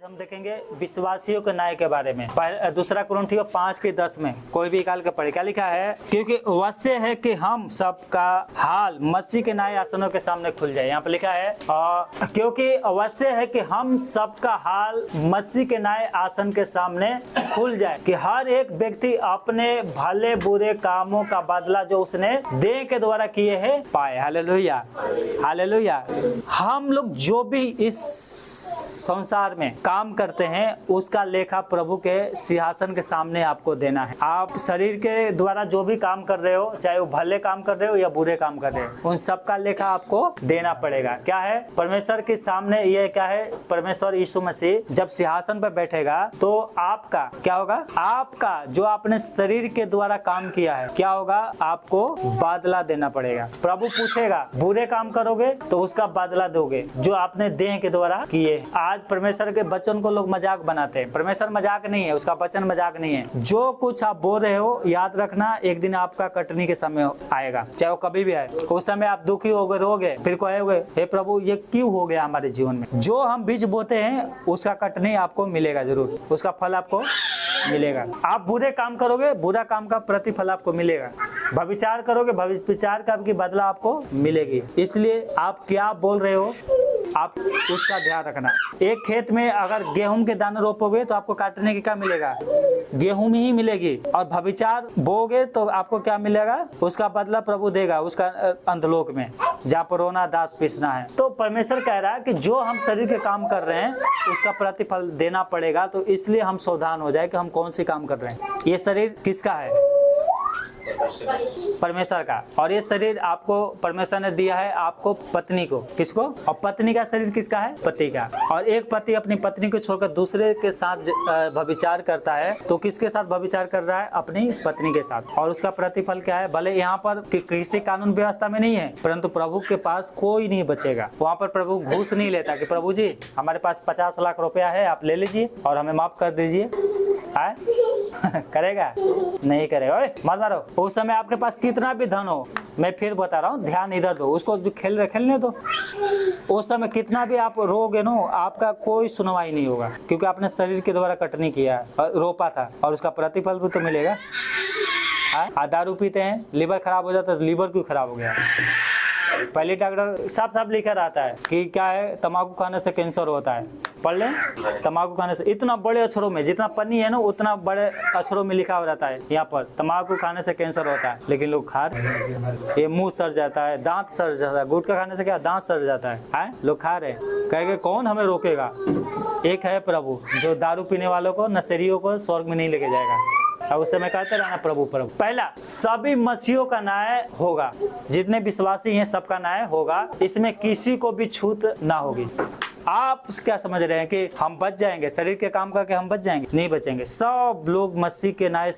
हम देखेंगे विश्वासियों के न्याय के बारे में। दूसरा कुरिन्थियों 5:10 में कोई भी निकाल के पढ़े, क्या लिखा है? क्योंकि अवश्य है कि हम सबका हाल मसीह के न्याय आसनों के सामने खुल जाए। यहाँ पे लिखा है क्योंकि अवश्य है कि हम सबका हाल मसीह के न्याय आसन के सामने खुल जाए, कि हर एक व्यक्ति अपने भले बुरे कामों का बदला जो उसने देह के द्वारा किए हैं पाए। Hallelujah, hallelujah. हम लोग जो भी इस संसार में काम करते हैं उसका लेखा प्रभु के सिंहासन के सामने आपको देना है। आप शरीर के द्वारा जो भी काम कर रहे हो, चाहे वो भले काम कर रहे हो या बुरे काम कर रहे हो, उन सब का लेखा आपको देना पड़ेगा। क्या है? परमेश्वर के सामने ये क्या है? परमेश्वर यीशु मसीह जब सिंहासन पर बैठेगा तो आपका क्या होगा? आपका जो आपने शरीर के द्वारा काम किया है क्या होगा? आपको बदला देना पड़ेगा। प्रभु पूछेगा, बुरे काम करोगे तो उसका बदला दोगे जो आपने देह के द्वारा किए। आज परमेश्वर के वचन को लोग मजाक बनाते हैं। परमेश्वर मजाक नहीं है, उसका वचन मजाक नहीं है। जो कुछ आप बोल रहे हो याद रखना, एक दिन आपका कटनी के समय आएगा, चाहे वो कभी भी आए। उस समय आप दुखी होगे, रोगे, फिर कहोगे हे प्रभु ये क्यों हो गया हमारे जीवन में। जो हम बीज बोते हैं उसका कटनी आपको मिलेगा, जरूर उसका फल आपको मिलेगा। आप बुरे काम करोगे, बुरा काम का प्रतिफल आपको मिलेगा। व्यभिचार करोगे, व्यभिचार का आपकी बदला आपको मिलेगी। इसलिए आप क्या बोल रहे हो आप उसका ध्यान रखना। एक खेत में अगर गेहूं के दाने रोपोगे तो आपको काटने की क्या मिलेगा? गेहूं ही मिलेगी। और व्यभिचार बोगे तो आपको क्या मिलेगा? उसका बदला प्रभु देगा उसका अंधलोक में, जहाँ पर रोना दांत पीसना है। तो परमेश्वर कह रहा है कि जो हम शरीर के काम कर रहे हैं उसका प्रतिफल देना पड़ेगा। तो इसलिए हम सावधान हो जाए कि हम कौन सी काम कर रहे हैं। ये शरीर किसका है? परमेश्वर का। और ये शरीर आपको परमेश्वर ने दिया है आपको पत्नी को। किसको? और पत्नी का शरीर किसका है? पति का। और एक पति अपनी पत्नी को छोड़कर दूसरे के साथ व्यभिचार करता है तो किसके साथ व्यभिचार कर रहा है? अपनी पत्नी के साथ। और उसका प्रतिफल क्या है? भले यहाँ पर किसी कानून व्यवस्था में नहीं है, परंतु प्रभु के पास कोई नहीं बचेगा। वहाँ पर प्रभु घूस नहीं लेता कि प्रभु जी हमारे पास 50 लाख रुपया है, आप ले लीजिए और हमें माफ कर दीजिए। करेगा? नहीं करेगा। मत मारो। उस समय आपके पास कितना भी धन हो, मैं फिर बता रहा हूँ, ध्यान इधर दो, उसको जो खेलने दो। उस समय कितना भी आप रोगे ना, आपका कोई सुनवाई नहीं होगा, क्योंकि आपने शरीर के द्वारा कटनी किया, रोपा था, और उसका प्रतिफल भी तो मिलेगा। दारू पीते हैं, लीवर खराब हो जाता है, तो लीवर क्यों खराब हो गया? पहले डॉक्टर साफ लिखा रहता है कि क्या है? तंबाकू खाने से कैंसर होता है। पढ़ लें, तंबाकू खाने से। इतना बड़े अक्षरों में, जितना पन्नी है ना उतना बड़े अक्षरों में लिखा हो रहता है यहाँ पर, तंबाकू खाने से कैंसर होता है। लेकिन लोग खा रहे हैं। ये मुंह सड़ जाता है, दांत सड़ जाता है। गुटखा खाने से क्या दांत सड़ जाता है? लोग खा रहे हैं। कहेंगे कौन हमें रोकेगा? एक है प्रभु जो दारू पीने वालों को, नशेड़ियों को स्वर्ग में नहीं लेके जाएगा। अब उस समय कहते रहना प्रभु प्रभु। पहला, सभी मसीहों का न्याय होगा। जितने विश्वासी हैं सबका न्याय होगा। इसमें किसी को भी छूट ना होगी। आप क्या समझ रहे हैं कि हम बच जाएंगे? शरीर के काम करके हम बच जाएंगे? नहीं बचेंगे। सब लोग मसीह के न्याय,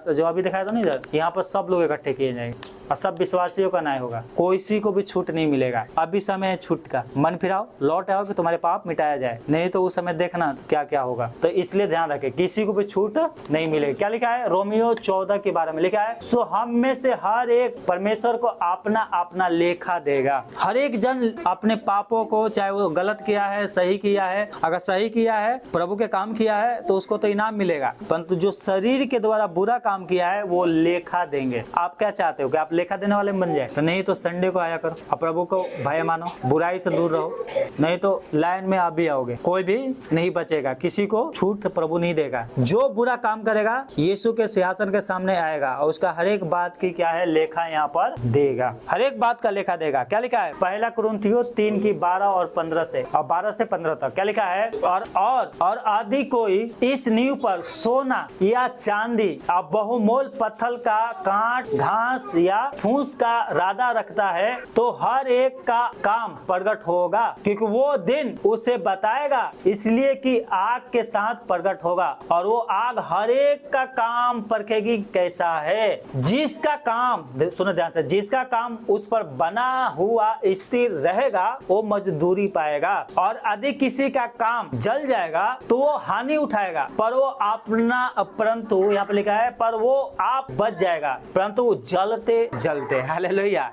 जो अभी दिखाया था नहीं, यहाँ पर सब लोग इकट्ठे किए जाएंगे और सब विश्वासियों का न्याय होगा। किसी को भी छूट नहीं मिलेगा। अभी समय है छूट का। मन फिराओ, लौट आओ कि तुम्हारे पाप मिटाया जाए, नहीं तो उस समय देखना क्या क्या होगा। तो इसलिए ध्यान रखें, किसी को भी छूट नहीं मिलेगी। क्या लिखा है? रोमियो 14 के बारे में लिखा है, सो हम में से हर एक परमेश्वर को अपना अपना लेखा देगा। हर एक जन अपने पापों को, चाहे वो गलत किया है, सही किया है, अगर सही किया है, प्रभु के काम किया है, तो उसको तो इनाम मिलेगा। परंतु जो शरीर के द्वारा बुरा काम किया है वो लेखा देंगे। आप क्या चाहते हो कि आप लेखा देने वाले बन जाए? तो नहीं तो संडे को आया करो, अब प्रभु को भय मानो, बुराई से दूर रहो, नहीं तो लाइन में आप भी आओगे। कोई भी नहीं बचेगा, किसी को छूट प्रभु नहीं देगा। जो बुरा काम करेगा यीशु के सिंहासन के सामने आएगा और उसका हर एक बात की क्या है? लेखा यहाँ पर देगा। हर एक बात का लेखा देगा। क्या लिखा है? पहला कुरिन्थियों 3 की 12 और 15 से, और 12 से 15 तक क्या लिखा है? और आदि कोई इस नींव पर सोना या चांदी या बहुमोल पत्थर का कांट, घास या फूस का राधा रखता है तो हर एक का काम प्रकट होगा, क्योंकि वो दिन उसे बताएगा, इसलिए कि आग के साथ प्रकट होगा और वो आग हर एक का काम परखेगी कैसा है। जिसका काम, सुनो ध्यान से, जिसका काम उस पर बना हुआ स्थिर रहेगा वो मजदूरी पाएगा, और यदि किसी का काम जल जाएगा तो वो हानि उठाएगा, पर वो अपना, परंतु यहाँ पे लिखा है पर वो आप बच जाएगा, परंतु जलते जलते। हालेलुया।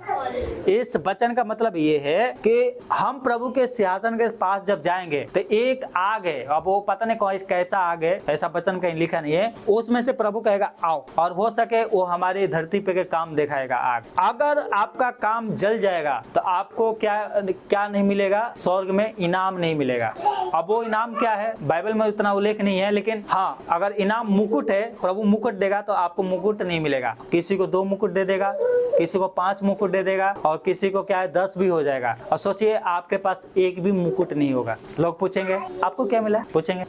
इस वचन का मतलब ये है कि हम प्रभु के सिंहासन के पास जब जाएंगे तो एक आग है, अब वो पता नहीं कौन कैसा आग है, ऐसा वचन कहीं लिखा नहीं है, उसमें से प्रभु कहेगा आओ, और हो सके वो हमारी धरती पे के काम दिखाएगा आग। अगर आपका काम जल जाएगा तो आपको क्या नहीं मिलेगा, स्वर्ग में इनाम नहीं मिलेगा। अब वो इनाम क्या है बाइबल में इतना उल्लेख नहीं है, लेकिन हाँ अगर इनाम मुकुट है, प्रभु मुकुट देगा तो आपको मुकुट नहीं मिलेगा, किसी को 2 मुकुट दे देगा, किसी को 5 मुकुट दे देगा, और किसी को क्या है 10 भी हो जाएगा। और सोचिए आपके पास एक भी मुकुट नहीं होगा। लोग पूछेंगे आपको क्या मिला, पूछेंगे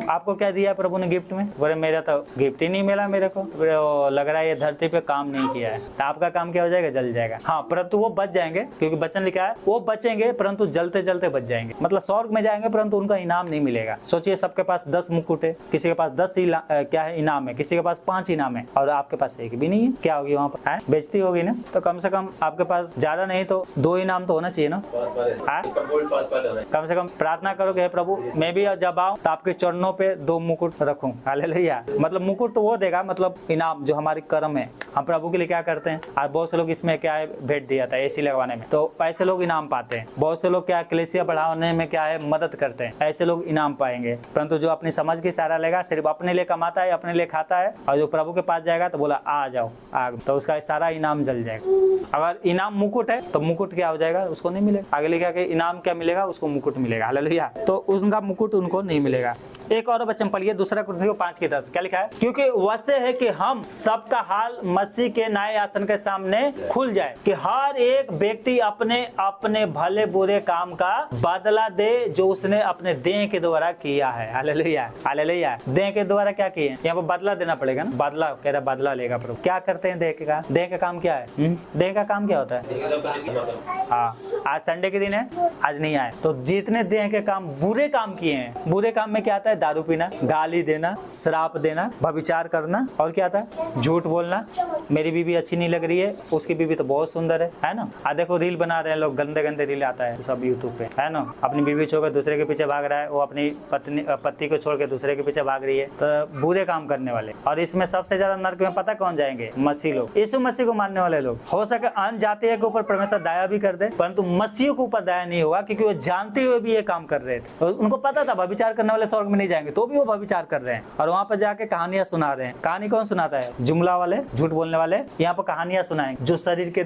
आपको क्या दिया प्रभु ने गिफ्ट में, बोले मेरा तो गिफ्ट ही नहीं मिला, मेरे को लग रहा है ये धरती पे काम नहीं किया है। तो आपका काम क्या हो जाएगा, जल जाएगा। हाँ परंतु वो बच जाएंगे, क्योंकि वचन लिखा है वो बचेंगे परंतु जलते जलते बच जाएंगे, मतलब स्वर्ग में जाएंगे परंतु उनका इनाम नहीं मिलेगा। सोचिए सबके पास 10 मुकुट है, किसी के पास 10 क्या है इनाम है, किसी के पास 5 इनाम है, और आपके पास एक भी नहीं है, क्या होगी वहाँ पर, बेइज्जती होगी ना। तो कम से कम आपके पास ज्यादा नहीं तो 2 इनाम तो होना चाहिए ना। कम से कम प्रार्थना करोगे प्रभु मैं भी जब आऊं तो आपके चरणों पे 2 मुकुट रखूं। हालेलुया। मतलब मुकुट तो वो देगा, मतलब इनाम जो हमारे कर्म है, हम प्रभु के लिए क्या करते हैं। आज बहुत से लोग इसमें क्या है भेंट दिया था एसी लगवाने में, तो ऐसे लोग इनाम पाते हैं। बहुत से लोग क्या कलीसिया बढ़ाने में क्या है मदद करते हैं, ऐसे लोग इनाम पाएंगे। परंतु जो अपनी समझ की सहारा लेगा, सिर्फ अपने लिए कमाता है, अपने लिए खाता है, और जो प्रभु के पास जाएगा तो बोला आ जाओ आग, तो उसका सारा इनाम जल जाएगा। अगर इनाम मुकुट है तो मुकुट क्या हो जाएगा, उसको नहीं मिलेगा। आगे लिखा कि इनाम क्या मिलेगा, उसको मुकुट मिलेगा। हालेलुया। तो उनका मुकुट उनको नहीं मिलेगा। एक और वचन पढ़िए, 2 कुरिन्थियों 5:10 क्या लिखा है, क्योंकि वैसे है कि हम सबका हाल मसीह के न्याय आसन के सामने खुल जाए, कि हर एक व्यक्ति अपने अपने भले बुरे काम का बदला दे जो उसने अपने देह के द्वारा किया है। हालेलुया। हालेलुया। देह के द्वारा क्या किए, यहाँ पर बदला देना पड़ेगा ना, बदला कह रहा बदला लेगा प्रभु। क्या करते हैं देह का काम क्या है, देह का काम क्या होता है। हाँ आज संडे के दिन है, आज नहीं आए, तो जितने देह के काम बुरे काम किए हैं, बुरे काम में क्या आता है, दारू पीना, गाली देना, श्राप देना, व्यभिचार करना, और क्या था, झूठ बोलना, मेरी बीवी अच्छी नहीं लग रही है, उसकी बीवी तो बहुत सुंदर है ना। आ देखो रील बना रहे हैं लोग, गंदे गंदे रील आता है सब यूट्यूब पे, है ना। अपनी बीवी छोड़कर दूसरे के पीछे भाग रहा है, वो अपनी पति को छोड़ के दूसरे के पीछे भाग रही है, तो बुरे काम करने वाले। और इसमें सबसे ज्यादा नरक में पता कौन जाएंगे, मसीह लोग, यीशु मसीह को मानने वाले लोग। हो सके अन्य जातियों के ऊपर परमेश्वर दया भी कर दे, परंतु मसीह के ऊपर दया नहीं होगा, क्योंकि वो जानते हुए भी ये काम कर रहे थे। उनको पता था व्यभिचार करने वाले स्वर्ग में नहीं जाएंगे, तो भी वो व्यभिचार कर रहे हैं, और वहाँ पर जाके कहानियां सुना रहे हैं। कहानी कौन सुनाता है, जुमला वाले, झूठ बोलने वाले। यहाँ पर कहानियां सुनाएंगे जो शरीर के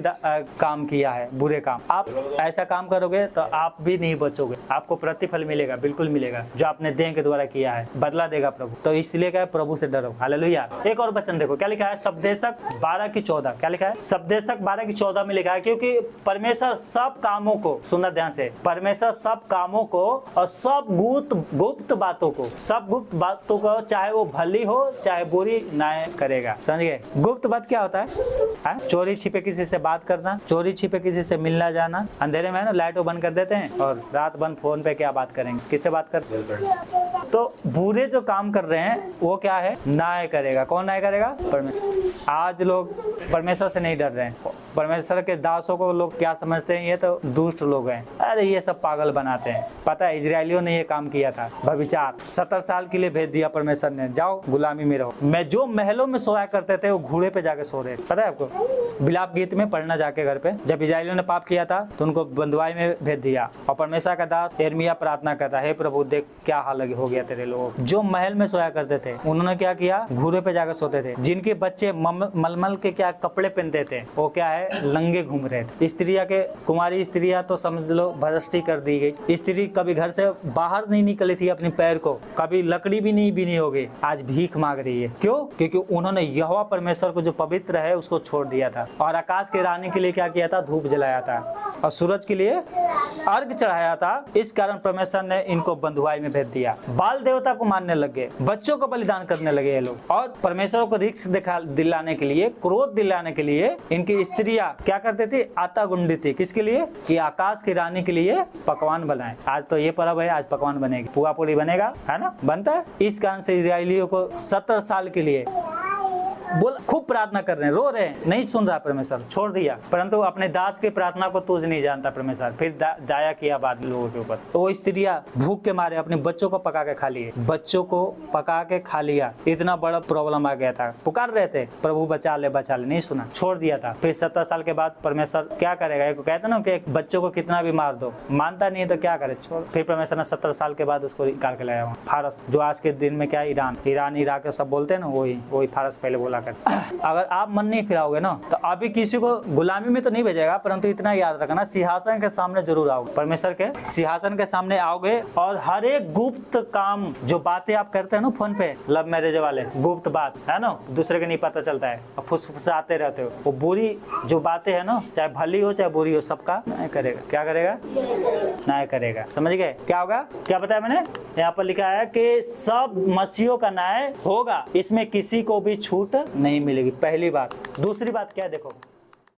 काम किया है, बुरे काम। आप ऐसा काम करोगे तो आप भी नहीं बचोगे, आपको प्रतिफल मिलेगा, बिल्कुल मिलेगा, जो आपने देह के द्वारा किया है, बदला देगा प्रभु। तो इसलिए क्या है, प्रभु से डरो। हालेलुया। एक और वचन देखो क्या लिखा है, सबदेशक 12:14 क्या लिखा है, सबदेशक 12:14 में लिखा है, क्योंकि परमेश्वर सब कामों को, सुनना ध्यान से, परमेश्वर सब कामों को और सब गुप्त बातों को, सब गुप्त बातों को, चाहे वो भली हो चाहे बुरी, न्याय करेगा। समझ गए। गुप्त बात क्या होता है, चोरी छिपे किसी से बात करना, चोरी छिपे किसी से मिलना जाना। अंधेरे में है ना, लाइट बंद कर देते हैं और रात बंद फोन पे क्या बात करेंगे, किससे बात करते। तो बुरे जो काम कर रहे हैं वो क्या है, न्याय करेगा। कौन न्याय करेगा, परमेश्वर। आज लोग परमेश्वर से नहीं डर रहे हैं। परमेश्वर के दासों को लोग क्या समझते हैं, ये तो दुष्ट लोग हैं, अरे ये सब पागल बनाते हैं। पता है इजरायलियों ने ये काम किया था, व्यभिचार। 70 साल के लिए भेज दिया परमेश्वर ने, जाओ गुलामी में रहो। मैं जो महलों में सोया करते थे वो घोड़े पे जाके सो रहे थे। पता है आपको, बिलाप गीत में पढ़ना जाके घर पे, जब इजरायलियों ने पाप किया था तो उनको बंधुआई में भेज दिया। और परमेश्वर का दास यिर्मयाह प्रार्थना करता है, हे प्रभु देख क्या हाल हो गया तेरे लोग। जो महल में सोया करते थे उन्होंने क्या किया, घोड़े पे जाकर सोते थे। जिनके बच्चे मलमल के क्या कपड़े पहनते थे, वो क्या है, लंगे घूम रहे थे। स्त्रियां के, कुमारी स्त्रियां तो समझ लो भ्रष्टी कर दी गई। स्त्री कभी घर से बाहर नहीं निकली थी अपने पैर को, कभी लकड़ी भी नहीं बीनी होगी, आज भीख मांग रही है। क्यों, क्योंकि उन्होंने यहोवा परमेश्वर को जो पवित्र है उसको छोड़ दिया था, और आकाश की रानी के लिए क्या किया था, धूप जलाया था, और सूरज के लिए अर्घ चढ़ाया था। इस कारण परमेश्वर ने इनको बंधुआई में भेज दिया। बाल देवता को मानने लगे, बच्चों को बलिदान करने लगे ये लोग, और परमेश्वर को रिक्स दिलाने के लिए, क्रोध दिलाने के लिए इनकी स्त्रियां क्या करती थी, आटा गुंडी थी। किसके लिए, कि आकाश की रानी के लिए पकवान बनाए। आज तो ये पर्व है, आज पकवान बनेगी, पुआ पूरी बनेगा, है ना, बनता है। इस कारण से इजरायलियों को 70 साल के लिए बोल, खूब प्रार्थना कर रहे हैं, रो रहे हैं, नहीं सुन रहा परमेश्वर, छोड़ दिया। परंतु अपने दास की प्रार्थना को तुझ नहीं जानता परमेश्वर, फिर दया किया बाद लोगों के ऊपर। वो स्त्रियां भूख के मारे अपने बच्चों को पका के खा लिए, बच्चों को पका के खा लिया, इतना बड़ा प्रॉब्लम आ गया था। पुकार रहे थे प्रभु बचा ले, नहीं सुना, छोड़ दिया था। फिर 70 साल के बाद परमेश्वर क्या करेगा, एक कहते ना कि एक बच्चों को कितना भी मार दो, मानता नहीं है तो क्या करे, छोड़। फिर परमेश्वर ने 70 साल के बाद उसको निकाल के लाया फारस, जो आज के दिन में क्या ईरान इराक सब बोलते हैं ना, वही फारस पहले बोला कर। अगर आप मन नहीं फिराओगे ना तो अभी किसी को गुलामी में तो नहीं भेजेगा, परंतु इतना याद रखना सिंहासन के सामने जरूर आओगे, परमेश्वर के सिंहासन के सामने आओगे। और हर एक गुप्त काम जो बातें आप करते हैं ना फोन पे, लव मैरिज वाले गुप्त बात है ना, दूसरे के नहीं पता चलता है, फुसफुसाते रहते हो, वो बुरी जो बातें है ना, चाहे भली हो चाहे बुरी हो, सबका न्याय करेगा। क्या करेगा? न्याय करेगा। समझ गए क्या होगा? क्या बताया मैंने? यहाँ पर लिखा है कि सब मसीहों का न्याय होगा, इसमें किसी को भी छूट नहीं मिलेगी। पहली बात। दूसरी बात क्या है देखो,